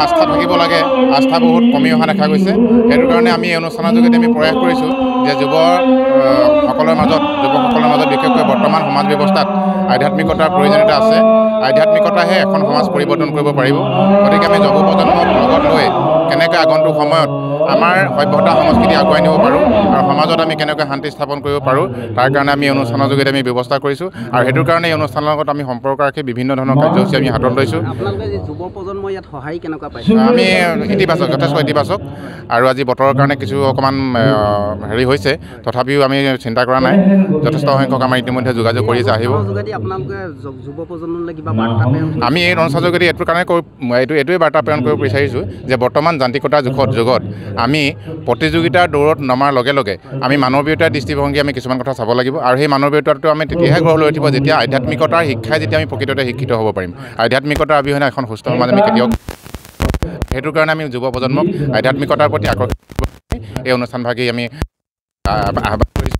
আস্থা থাকিব লাগে, আস্থা বহুত কমি অহা দেখা গৈছে। সেইটো কাৰণে আমি এই অনুষ্ঠানৰ যোগেদি আমি প্ৰয়াস কৰিছোঁ যে যুৱসকলৰ মাজত বিশেষকৈ বৰ্তমান সমাজ ব্যৱস্থাত আধ্যাত্মিকতাৰ প্ৰয়োজনীয়তা আছে। আধ্যাত্মিকতাহে এখন সমাজ পৰিৱৰ্তন কৰিব পাৰিব। গতিকে আমি যুৱ প্ৰজন্মক লগত লৈ কেনেকৈ আগন্তুক সময়ত আমাৰ সভ্যতা সংস্কৃতি আগুৱাই নিব পাৰোঁ আৰু সমাজত আমি কেনেকৈ শান্তি স্থাপন কৰিব পাৰোঁ, তাৰ কাৰণে আমি অনুষ্ঠানৰ যোগেদি আমি ব্যৱস্থা কৰিছোঁ। আৰু সেইটোৰ কাৰণে এই অনুষ্ঠানৰ লগত আমি সম্পৰ্ক ৰাখি বিভিন্ন ধৰণৰ কাৰ্যসূচী আমি হাতত লৈছোঁ। আমি ইতিবাচক, যথেষ্ট ইতিবাচক। আৰু আজি বতৰৰ কাৰণে কিছু অকণমান হেৰি হৈছে, তথাপিও আমি চিন্তা কৰা নাই। যথেষ্ট সংখ্যক আমাৰ ইতিমধ্যে যোগাযোগ কৰি আহিব। আমি এই অনুষ্ঠানৰ যোগেদি এইটোৱে বাৰ্তা প্ৰেৰণ কৰিব বিচাৰিছোঁ যে বৰ্তমান যান্ত্ৰিকতাৰ যুগত আমি প্ৰতিযোগিতাৰ দৌৰত নমাৰ লগে লগে আমি মানৱীয়তাৰ দৃষ্টিভংগী আমি কিছুমান কথা চাব লাগিব। আৰু সেই মানৱীয়তাটো আমি তেতিয়াহে গঢ় লৈ উঠিব যেতিয়া আধ্যাত্মিকতাৰ শিক্ষাই যেতিয়া আমি প্ৰকৃততে শিক্ষিত হ'ব পাৰিম। আধ্যাত্মিকতাৰ অবিহনে এখন সুস্থ সমাজ আমি কেতিয়াও। সেইটোৰ কাৰণে আমি যুৱ প্ৰজন্মক আধ্যাত্মিকতাৰ প্ৰতি আকৰ্ষিত এই অনুষ্ঠানভাগি আমি আহ্বান কৰিছোঁ।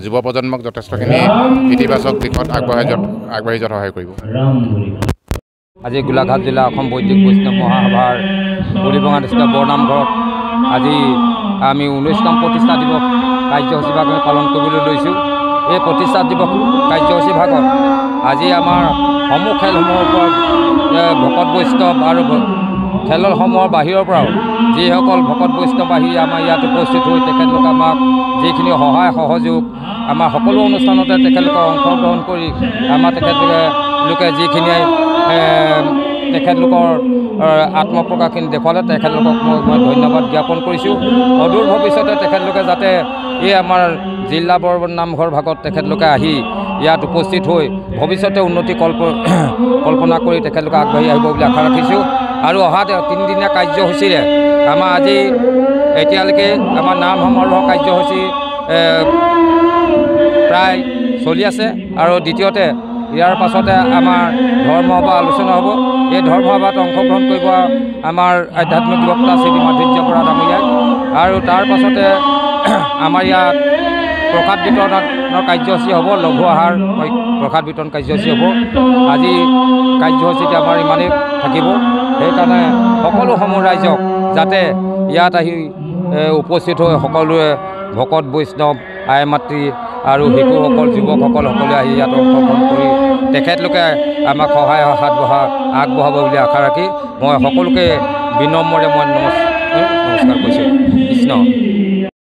যুৱ প্ৰজন্মক যথেষ্টখিনি ইতিবাচক দিশত আগবাঢ়ি যোৱাত সহায় কৰিব। আজি গোলাঘাট জিলা অসম বৈদিক বৈষ্ণৱ মহাসভাৰ বুঢ়ীবঙাস্থিত বৰনামঘৰত আজি আমি 19তম প্ৰতিষ্ঠা দিৱস কাৰ্যসূচীভাগ আমি পালন কৰিবলৈ লৈছোঁ। এই প্ৰতিষ্ঠা দিৱস কাৰ্যসূচীভাগত আজি আমাৰ সমূহ খেলসমূহৰ পৰা ভকত বৈষ্ণৱ আৰু খেলসমূহৰ বাহিৰৰ পৰাও যিসকল ভকত বৈষ্ণৱ আহি আমাৰ ইয়াত উপস্থিত হৈ তেখেতলোকে আমাক যিখিনি সহায় সহযোগ আমাৰ সকলো অনুষ্ঠানতে তেখেতলোকে অংশগ্ৰহণ কৰি আমাৰ তেখেতলোকে যিখিনি তেখেতলোকৰ আত্মপ্ৰকাশখিনি দেখুৱালে তেখেতলোকক মই ধন্যবাদ জ্ঞাপন কৰিছোঁ। অদূৰ ভৱিষ্যতে তেখেতলোকে যাতে এই আমাৰ জিলা বৰনামঘৰ ভাগত তেখেতলোকে আহি ইয়াত উপস্থিত হৈ ভৱিষ্যতে উন্নতি কল্পনা কৰি তেখেতলোকে আগবাঢ়ি আহিব বুলি আশা ৰাখিছোঁ। আৰু অহা 3 দিনীয়া কাৰ্যসূচীৰে আমাৰ আজি এতিয়ালৈকে আমাৰ নাম সমাৰোহ কাৰ্যসূচী প্ৰায় চলি আছে। আৰু দ্বিতীয়তে ইয়াৰ পাছতে আমাৰ ধৰ্মসভা আলোচনা হ'ব। এই ধৰ্মসভাত অংশগ্ৰহণ কৰিব আমাৰ আধ্যাত্মিক বক্তা শ্ৰী মাধুৰ্য বৰা ডাঙৰীয়াই। আৰু তাৰ পাছতে আমাৰ ইয়াত প্ৰসাদ বিতৰণৰ কাৰ্যসূচী হ'ব, লঘু আহাৰ প্ৰসাদ বিতৰণ কাৰ্যসূচী হ'ব। আজি কাৰ্যসূচীতে আমাৰ ইমানেই থাকিব। সেইকাৰণে সকলো সমূহ ৰাইজক যাতে ইয়াত আহি উপস্থিত হৈ সকলোৱে ভকত বৈষ্ণৱ আই মাতৃ আৰু শিশুসকল যুৱকসকল সকলোৱে আহি ইয়াত অংশগ্ৰহণ কৰি তেখেতলোকে আমাক সহায় আগবঢ়াব বুলি আশা ৰাখি মই সকলোকে বিনম্ৰে মই নমস্কাৰ কৰিছোঁ। কৃষ্ণ।